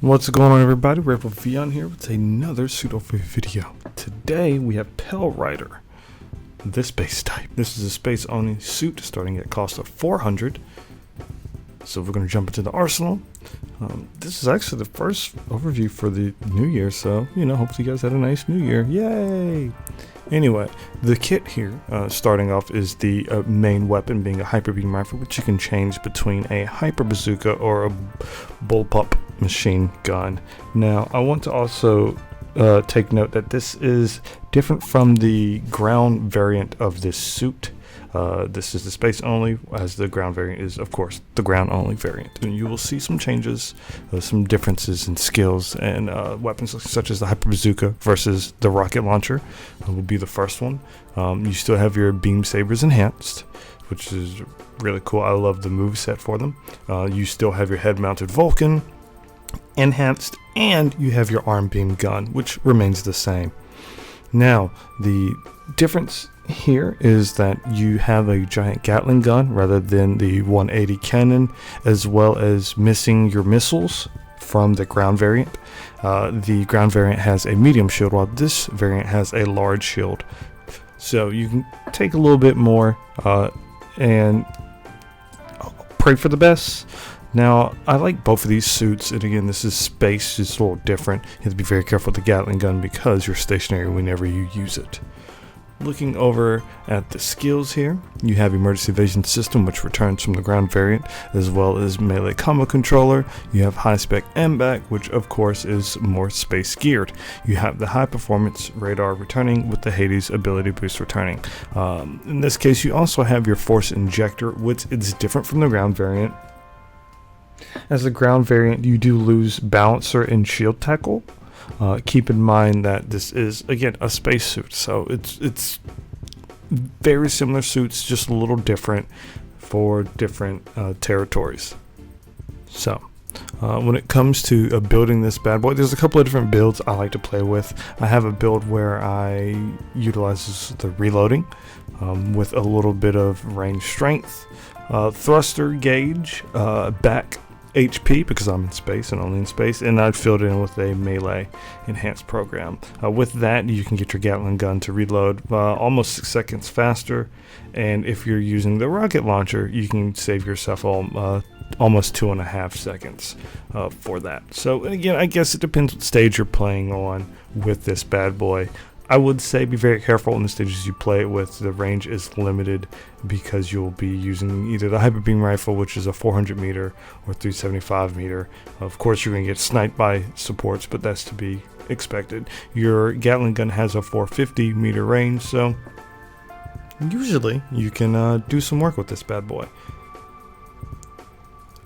What's going on, everybody? RedWolfVion here with another suit overview video. Today we have Pale Rider, this base type. This is a space only suit starting at cost of 400. So we're going to jump into the arsenal. This is actually the first overview for the new year, so hopefully you guys had a nice new year. Yay! Anyway, the kit here, starting off, is the main weapon being a hyper beam rifle, which you can change between a hyper bazooka or a bullpup machine gun. Now, I want to also take note that this is different from the ground variant of this suit. This is the space only, as the ground variant is, of course, the ground only variant. And you will see some changes, some differences in skills and weapons such as the hyper bazooka versus the rocket launcher will be the first one. You still have your beam sabers enhanced, which is really cool. I love the move set for them. You still have your head mounted Vulcan enhanced, and you have your arm beam gun, which remains the same. Now, the difference here is that you have a giant Gatling gun rather than the 180 cannon, as well as missing your missiles from the ground variant. The ground variant has a medium shield, while this variant has a large shield. So you can take a little bit more and pray for the best. Now, I like both of these suits, and again, this is space, just a little different. You have to be very careful with the Gatling gun because you're stationary whenever you use it. Looking over at the skills here, you have emergency evasion system, which returns from the ground variant, as well as melee combo controller. You have high spec MBAC, which of course is more space geared. You have the high performance radar returning with the Hades ability boost returning. In this case, you also have your force injector, which is different from the ground variant. As the ground variant, you do lose balancer and shield tackle. Keep in mind that this is, again, a space suit, so it's very similar suits, just a little different for different territories. So when it comes to building this bad boy, there's a couple of different builds I like to play with. I have a build where I utilize the reloading with a little bit of range strength, thruster gauge, back HP because I'm in space and only in space, and I'd filled in with a melee enhanced program. With that, you can get your Gatling gun to reload almost 6 seconds faster, and if you're using the rocket launcher, you can save yourself almost 2.5 seconds for that. So, and again, I guess it depends what stage you're playing on with this bad boy. I would say be very careful in the stages you play it with. The range is limited because you'll be using either the hyper beam rifle, which is a 400 meter, or 375 meter. Of course, you're going to get sniped by supports, but that's to be expected. Your Gatling gun has a 450 meter range, so usually you can do some work with this bad boy.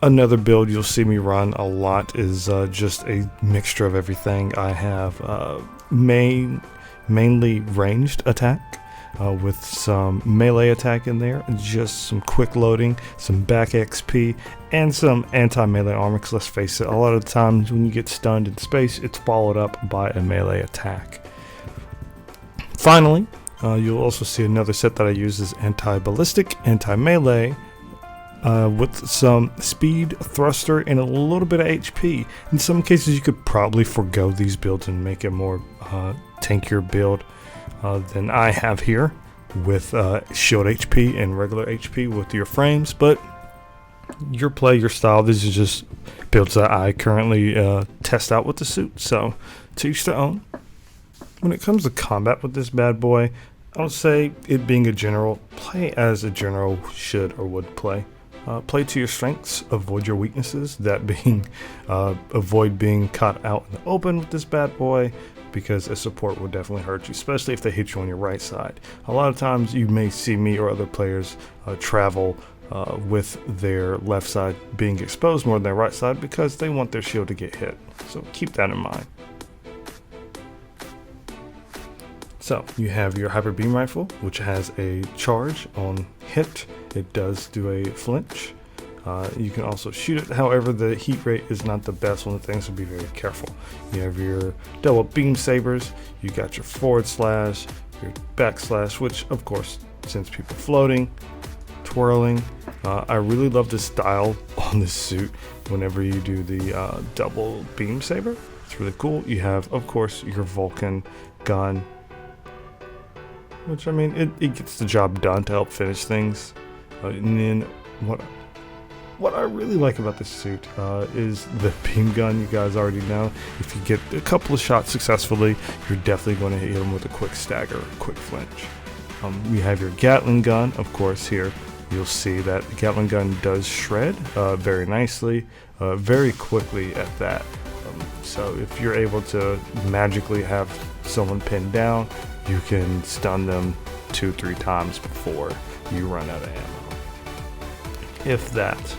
Another build you'll see me run a lot is just a mixture of everything. I have mainly ranged attack with some melee attack in there, just some quick loading, some back XP, and some anti-melee armor, because let's face it, a lot of the times when you get stunned in space, it's followed up by a melee attack. Finally, you'll also see another set that I use is anti-ballistic, anti-melee, with some speed, thruster, and a little bit of HP. In some cases, you could probably forgo these builds and make a more tankier build than I have here with shield HP and regular HP with your frames, but your play, your style. This is just builds that I currently test out with the suit, so to each their own. When it comes to combat with this bad boy, I would say it being a general, play as a general should or would play. Play to your strengths, avoid your weaknesses, that being avoid being caught out in the open with this bad boy, because a support will definitely hurt you, especially if they hit you on your right side. A lot of times you may see me or other players travel with their left side being exposed more than their right side because they want their shield to get hit, so keep that in mind. So you have your hyper beam rifle, which has a charge on hit. It does do a flinch. You can also shoot it, however the heat rate is not the best one of the things, so be very careful. You have your double beam sabers, you got your forward slash, your back slash, which of course sends people floating, twirling. I really love the style on this suit whenever you do the double beam saber. It's really cool. You have, of course, your Vulcan gun, which, I mean, it gets the job done to help finish things. And then what I really like about this suit is the beam gun. You guys already know, if you get a couple of shots successfully, you're definitely going to hit them with a quick stagger, a quick flinch. You have your Gatling gun, of course. Here you'll see that the Gatling gun does shred very nicely, very quickly at that. So if you're able to magically have someone pinned down, you can stun them 2-3 times before you run out of ammo, if that.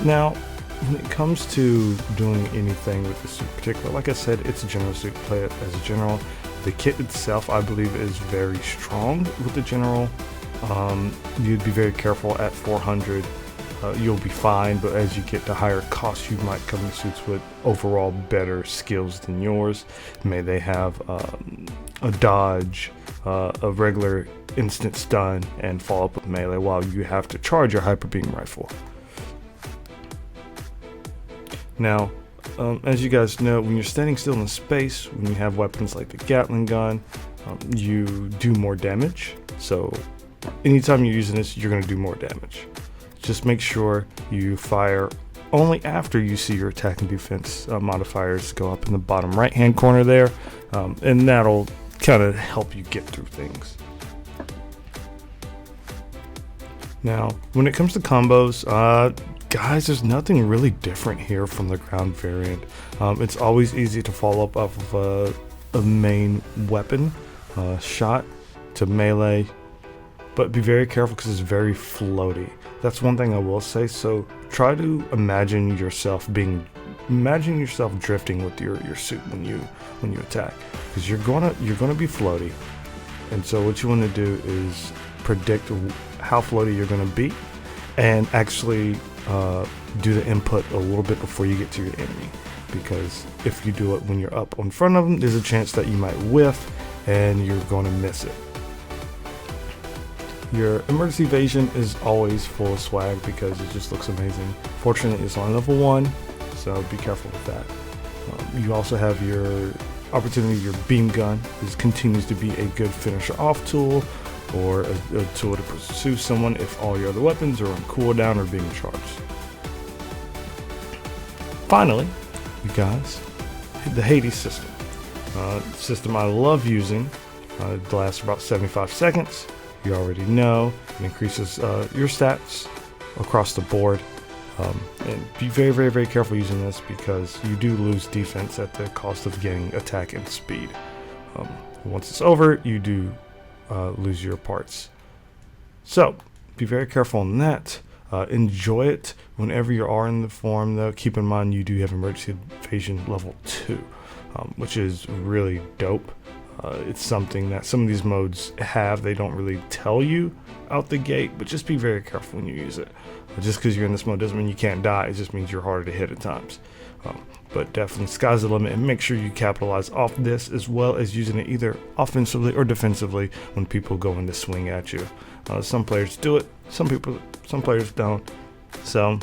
Now, when it comes to doing anything with the suit in particular, like I said, it's a general suit. Play it as a general. The kit itself, I believe, is very strong with the general. You'd be very careful at 400. You'll be fine, but as you get to higher costs, you might come in suits with overall better skills than yours. May they have a dodge, a regular instant stun, and follow up with melee while you have to charge your hyper beam rifle. Now, as you guys know, when you're standing still in space, when you have weapons like the Gatling gun, you do more damage. So anytime you're using this, you're going to do more damage. Just make sure you fire only after you see your attack and defense modifiers go up in the bottom right hand corner there, and that'll kind of help you get through things. Now, when it comes to combos, guys, there's nothing really different here from the ground variant. It's always easy to follow up off of a main weapon shot to melee, but be very careful because it's very floaty. That's one thing I will say. So try to imagine yourself drifting with your suit when you attack, because you're gonna be floaty. And so what you want to do is predict how floaty you're gonna be, and actually do the input a little bit before you get to your enemy, because if you do it when you're up in front of them, there's a chance that you might whiff and you're going to miss it. Your emergency evasion is always full of swag because it just looks amazing. Fortunately, it's on level 1, so be careful with that. You also have your opportunity, your beam gun. This continues to be a good finisher off tool, or a tool to pursue someone if all your other weapons are on cooldown or being charged. Finally, you guys, the Hades system. System I love using. It lasts about 75 seconds. You already know it increases your stats across the board. And be very, very, very careful using this, because you do lose defense at the cost of gaining attack and speed. Once it's over, you do lose your parts. So be very careful on that. Enjoy it whenever you are in the form, though. Keep in mind you do have emergency evasion level 2, which is really dope. It's something that some of these modes have. They don't really tell you out the gate, but just be very careful when you use it. Just because you're in this mode doesn't mean you can't die. It just means you're harder to hit at times. But definitely sky's the limit, and make sure you capitalize off this, as well as using it either offensively or defensively when people go in to swing at you. Some players do it, some players don't. So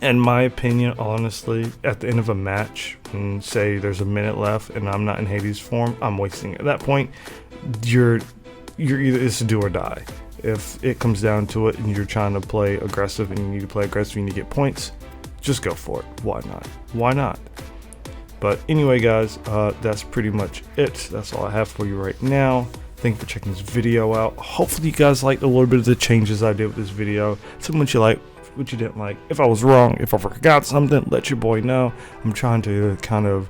in my opinion, honestly, at the end of a match, say there's a minute left and I'm not in Hades form, I'm wasting it. At that point, you're either, it's a do or die. If it comes down to it and you're trying to play aggressive and you need to play aggressive and you need to get points, just go for it. Why not? Why not? But anyway, guys, that's pretty much it. That's all I have for you right now. Thank you for checking this video out. Hopefully you guys liked a little bit of the changes I did with this video. Tell me what you like, what you didn't like. If I was wrong, if I forgot something, let your boy know. I'm trying to kind of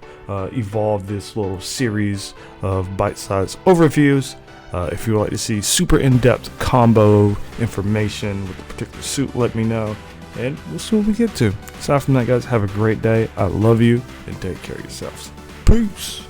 evolve this little series of bite-sized overviews. If you would like to see super in-depth combo information with the particular suit, let me know, and we'll see what we get to. Aside from that, guys, have a great day. I love you, and take care of yourselves. Peace.